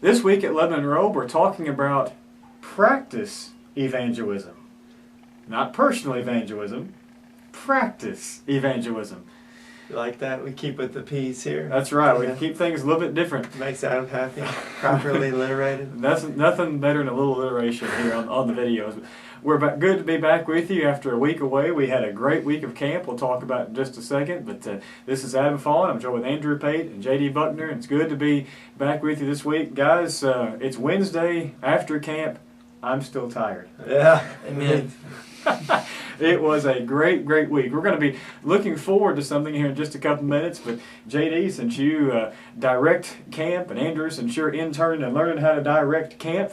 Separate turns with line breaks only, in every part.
This week at Lebanon Road, we're talking about practice evangelism. Not personal evangelism, practice evangelism.
You like that? We keep with the P's here.
That's right,
Yeah.
we keep things a little bit different.
Makes Adam happy. Properly alliterated.
That's nothing better than a little alliteration here on the videos. We're good to be back with you after a week away. We had a great week of camp. We'll talk about it in just a second. But this is Adam Fallen. I'm joined with Andrew Pate and J.D. Buckner. And it's good to be back with you this week. Guys, it's Wednesday after camp. I'm still tired.
Yeah.
Amen.
It was a great week. We're going to be looking forward to something here in just a couple minutes. But JD, since you direct camp, and Andrew, since you're intern and learning how to direct camp,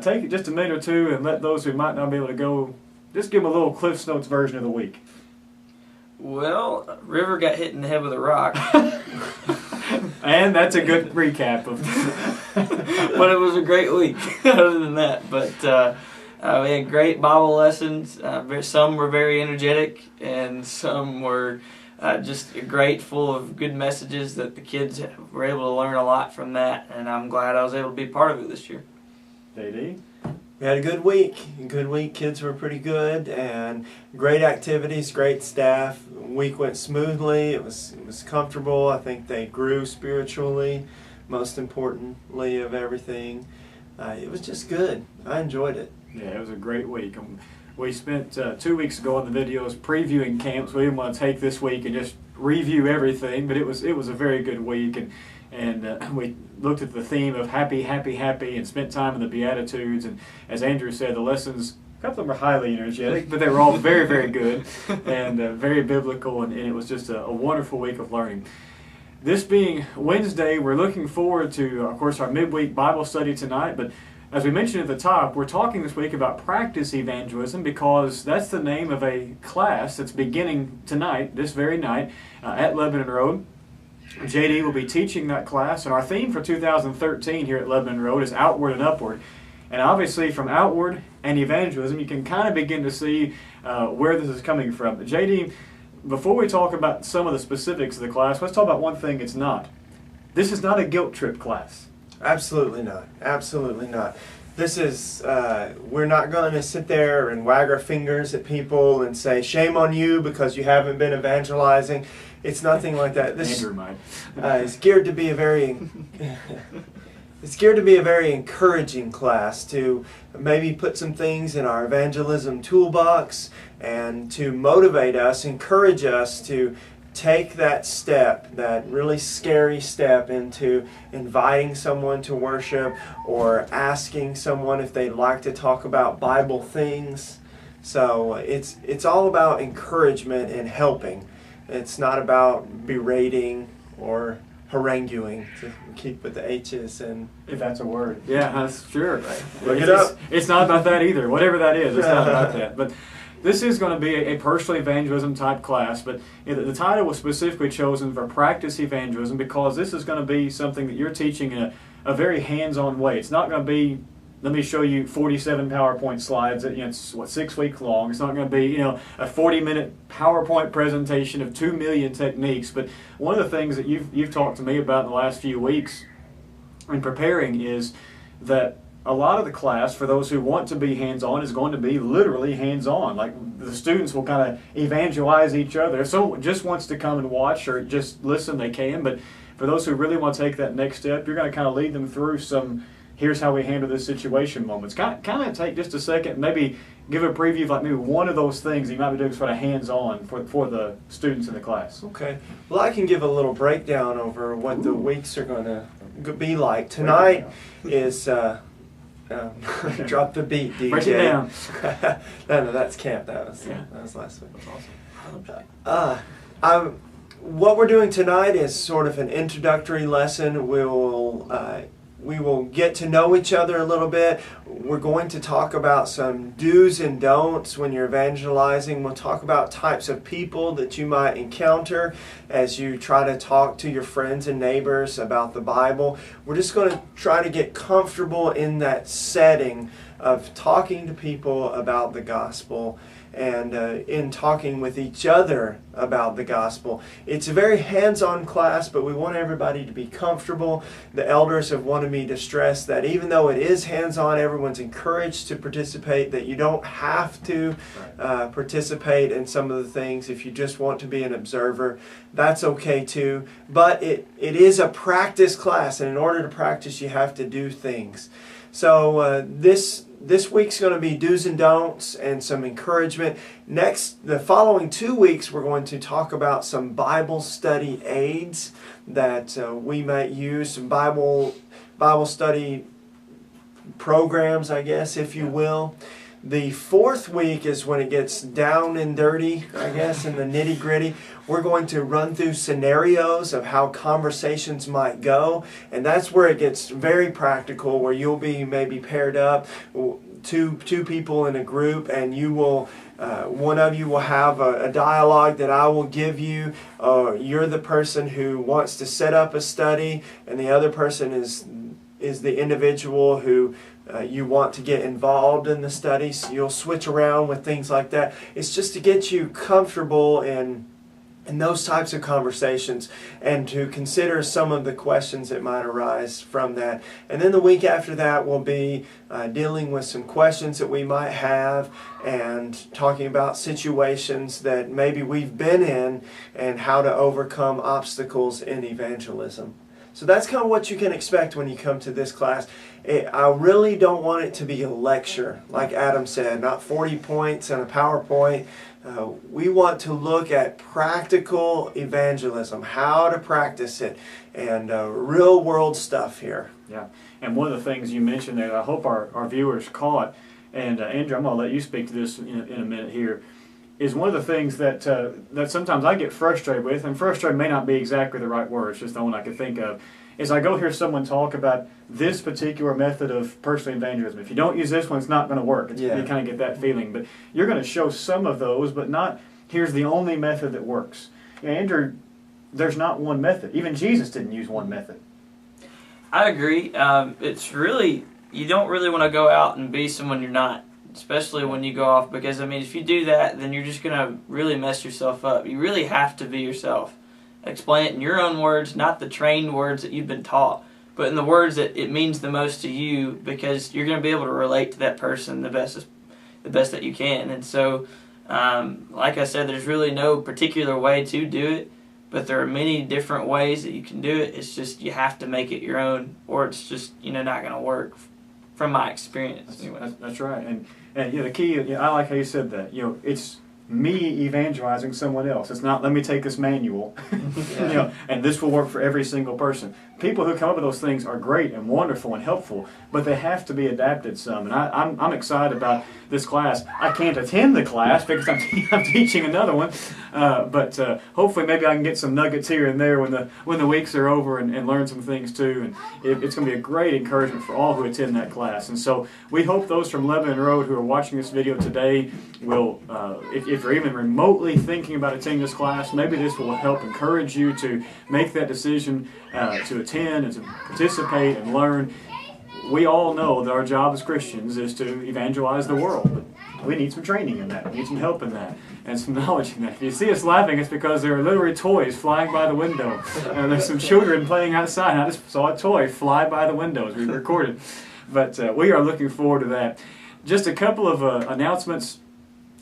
take it just a minute or two and let those who might not be able to go, just give them a little Cliff's Notes version of the week.
Well, River got hit in the head with a rock.
And that's a good recap of
But it was a great week other than that. But we had great Bible lessons. Some were very energetic, and some were just great, full of good messages that the kids were able to learn a lot from that. And I'm glad I was able to be part of it this year.
JD?
We had a good week. Kids were pretty good, and great activities, great staff. The week went smoothly. It was comfortable. I think they grew spiritually, most importantly of everything. It was just good. I enjoyed it.
Yeah, it was a great week. We spent 2 weeks ago on the videos previewing camps. We didn't want to take this week and just review everything, but it was a very good week, and we looked at the theme of happy, and spent time in the Beatitudes. And as Andrew said, the lessons, a couple of them were highly energetic, but they were all very good and very biblical, and it was just a wonderful week of learning. This being Wednesday, we're looking forward to, of course, our midweek Bible study tonight, but as we mentioned at the top, we're talking this week about practice evangelism because that's the name of a class that's beginning tonight, this very night, at Lebanon Road. JD will be teaching that class, and our theme for 2013 here at Lebanon Road is Outward and Upward. And obviously from outward and evangelism, you can kind of begin to see where this is coming from. JD, before we talk about some of the specifics of the class, let's talk about one thing it's not. This is not a guilt trip class.
Absolutely not. Absolutely not. This is, we're not going to sit there and wag our fingers at people and say, shame on you because you haven't been evangelizing. It's nothing like that. This
Andrew might.
is geared to be a very, it's geared to be a very encouraging class to maybe put some things in our evangelism toolbox and to motivate us, encourage us to take that step, that really scary step into inviting someone to worship or asking someone if they'd like to talk about Bible things. So it's all about encouragement and helping. It's not about berating or haranguing, to keep with the H's. And
If that's a word. Yeah, that's sure.
Right. Look it up.
It's not about that either. Whatever that is, it's not about that. But this is going to be a personal evangelism type class, but the title was specifically chosen for practice evangelism because this is going to be something that you're teaching in a very hands-on way. It's not going to be, let me show you 47 PowerPoint slides. It's 6 weeks long. It's not going to be a 40-minute PowerPoint presentation of 2 million techniques. But one of the things that you've talked to me about in the last few weeks in preparing is that a lot of the class, for those who want to be hands-on, is going to be literally hands-on. Like the students will kind of evangelize each other. If someone just wants to come and watch or just listen, they can. But for those who really want to take that next step, you're going to kind of lead them through some, here's how we handle this situation moments. Kind of take just a second, maybe give a preview of like maybe one of those things you might be doing sort of hands-on for the students in the class.
Okay. Well, I can give a little breakdown over what the weeks are going to be like. Tonight is... drop the beat, DJ.
Break it down.
No, that's camp. That was last week.
That's awesome.
What we're doing tonight is sort of an introductory lesson. We will get to know each other a little bit. We're going to talk about some do's and don'ts when you're evangelizing. We'll talk about types of people that you might encounter as you try to talk to your friends and neighbors about the Bible. We're just going to try to get comfortable in that setting of talking to people about the gospel and in talking with each other about the gospel. It's a very hands-on class, but we want everybody to be comfortable. The elders have wanted me to stress that even though it is hands-on, everyone's encouraged to participate, that you don't have to participate in some of the things. If you just want to be an observer, that's okay too. But it is a practice class, and in order to practice, you have to do things. So this week's going to be do's and don'ts and some encouragement. The following 2 weeks, we're going to talk about some Bible study aids that we might use, some Bible study programs, I guess, if you will. The 4th week is when it gets down and dirty, I guess, in the nitty-gritty. We're going to run through scenarios of how conversations might go, and that's where it gets very practical, where you'll be maybe paired up, two people in a group, and you will one of you will have a dialogue that I will give you. You're the person who wants to set up a study, and the other person is the individual who you want to get involved in the study. So you'll switch around with things like that. It's just to get you comfortable in those types of conversations and to consider some of the questions that might arise from that. And then the week after that will be dealing with some questions that we might have and talking about situations that maybe we've been in and how to overcome obstacles in evangelism. So that's kind of what you can expect when you come to this class. I really don't want it to be a lecture, like Adam said, not 40 points and a PowerPoint. We want to look at practical evangelism, how to practice it, and real world stuff here.
Yeah, and one of the things you mentioned there, I hope our viewers caught, and Andrew, I'm going to let you speak to this in a minute here, is one of the things that that sometimes I get frustrated with, and frustrated may not be exactly the right word, it's just the one I could think of, is I go hear someone talk about this particular method of personal evangelism. If you don't use this one, it's not going to work. You kind of get that feeling. But you're going to show some of those, but not, here's the only method that works. Andrew, there's not one method. Even Jesus didn't use one method.
I agree. It's really, you don't really want to go out and be someone you're not, especially when you go off, because, I mean, if you do that, then you're just going to really mess yourself up. You really have to be yourself. Explain it in your own words, not the trained words that you've been taught, but in the words that it means the most to you, because you're going to be able to relate to that person the best that you can. And so, like I said, there's really no particular way to do it, but there are many different ways that you can do it. It's just you have to make it your own, or it's just not going to work. From my experience, anyway.
That's right, and the key. I like how you said that. It's me evangelizing someone else. It's not, let me take this manual, and this will work for every single person. People who come up with those things are great and wonderful and helpful, but they have to be adapted some. And I'm excited about this class. I can't attend the class because I'm teaching another one, but hopefully maybe I can get some nuggets here and there when the weeks are over and learn some things too. And it's going to be a great encouragement for all who attend that class. And so we hope those from Lebanon Road who are watching this video today will, if you're even remotely thinking about attending this class, maybe this will help encourage you to make that decision to attend and to participate and learn. We all know that our job as Christians is to evangelize the world, but we need some training in that. We need some help in that and some knowledge in that. If you see us laughing, it's because there are literally toys flying by the window. There's some children playing outside. I just saw a toy fly by the window as we recorded. But we are looking forward to that. Just a couple of announcements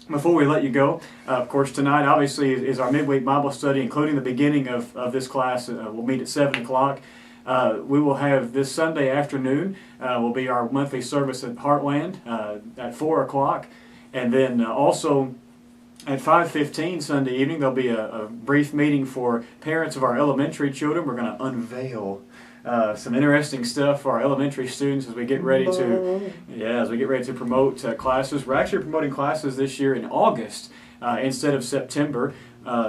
before we let you go. Of course, tonight obviously is our midweek Bible study, including the beginning of this class. We'll meet at 7 o'clock. We will have this Sunday afternoon will be our monthly service at Heartland at 4 o'clock. And then also at 5:15 Sunday evening, there'll be a brief meeting for parents of our elementary children. We're going to unveil some interesting stuff for our elementary students as we get ready to promote classes. We're actually promoting classes this year in August instead of September.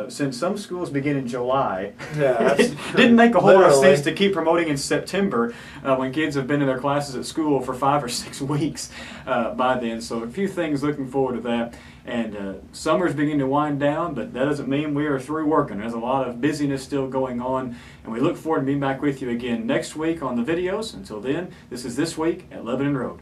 Since some schools begin in July, it didn't make a whole lot of sense to keep promoting in September when kids have been in their classes at school for 5 or 6 weeks by then. So a few things looking forward to that. And summer's beginning to wind down, but that doesn't mean we are through working. There's a lot of busyness still going on, and we look forward to being back with you again next week on the videos. Until then, this is This Week at Lebanon Road.